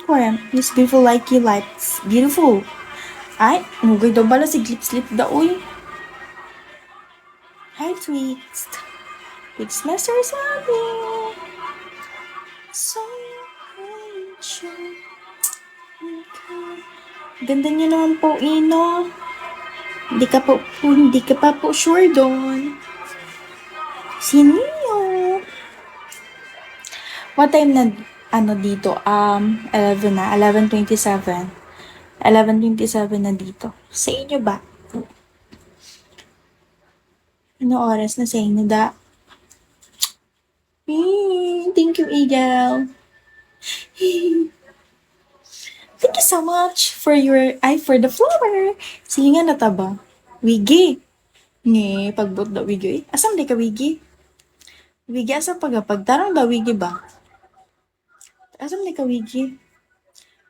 for him. He's beautiful like you like. Beautiful. Ay, nugay daw bala si Glip-Slip da, uy. Hi, Twixt. It's Mr. Sabi. So, ganda niya naman po, Ino. Hindi ka pa po sure doon. Sino? What time na, dito? 11 na. 11:27. 11:27 na dito. Sa inyo ba? Ano oras na sa inyo, da? Thank you, Eagle. Thank you so much for for the flower. Sige nga nataba. Wigi. Nge, pagbot da wigi. Asam di ka wigi? Wigi asa pagtarang da wigi ba? Asam di ka wigi?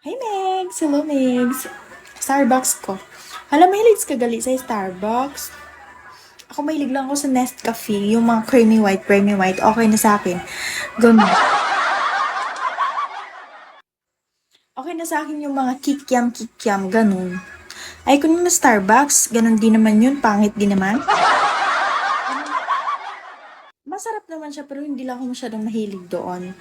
Hi, Megs. Hello, Megs. Starbucks ko. Hala, mahilig ka gali sa Starbucks. Ako mahilig lang ako sa Nescafe. Yung mga creamy white. Okay na sa akin. Ganun. Okay na sa akin yung mga kikiam, ganun. Ay, kung na Starbucks, ganun din naman yun. Pangit din naman. Masarap naman siya, pero hindi lang ako masyadong mahilig doon.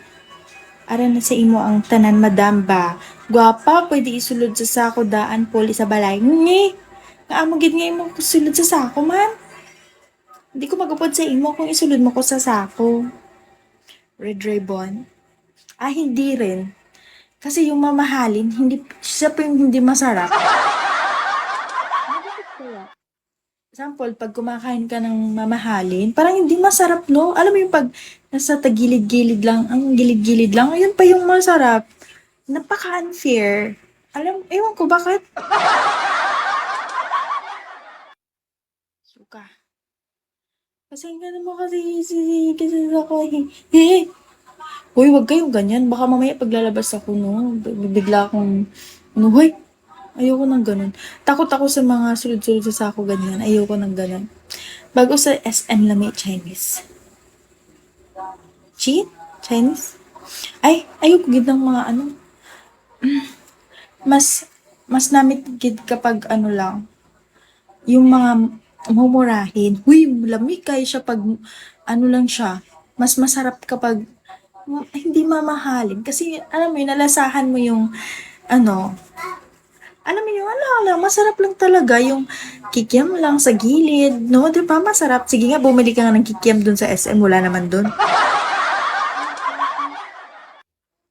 Ara na sa imo ang tanan, madam ba? Gwapa, pwede isulod sa sako daan, poli sa balay. Ngi! Naamagid nga imo sulod sa sako, man. Hindi ko magupod sa imo kung isulod mo ko sa sako. Red Ribbon? Hindi rin. Kasi yung mamahalin, siya pa yung hindi masarap. Example, pag kumakain ka ng mamahalin, parang hindi masarap, no? Alam mo yung pag nasa tagilid-gilid lang, ang gilid-gilid lang, ayun pa yung masarap. Napaka-unfair. Ewan ko bakit. Suka. Kasi mo kasi ako. Uy, wag kayong ganyan. Baka mamaya paglalabas ako, no? Bigla akong, hoy, ayoko nang ganun. Takot ako sa mga sulod-sulod sa sako ganyan. Ayoko nang ganun. Bago sa SM lang may Chinese. Cheat? Chinese? Ay, ayoko gid ng mga mas namit gid kapag lang, yung mga mumurahin. Huy, lamig kayo siya pag lang siya. Mas masarap kapag hindi mamahalin. Kasi, alam mo yun, nalasahan mo yung, alam mo yun, masarap lang talaga yung kikiam lang sa gilid, no? Di ba, masarap. Sige nga, bumili ka nga ng kikiam dun sa SM, wala naman dun.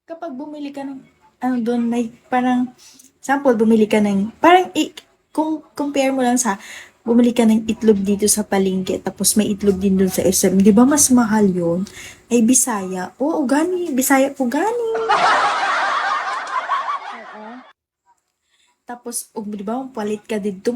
Kapag bumili ka ng, dun, may parang, sample, bumili ka ng, parang, kung compare mo lang sa, bumili ka ng itlog dito sa palengke, tapos may itlog din dun sa SM, di ba mas mahal yun? Ay, Bisaya. Oo, gani. Bisaya po gani. Oo. Tapos, di ba, palit ka dito,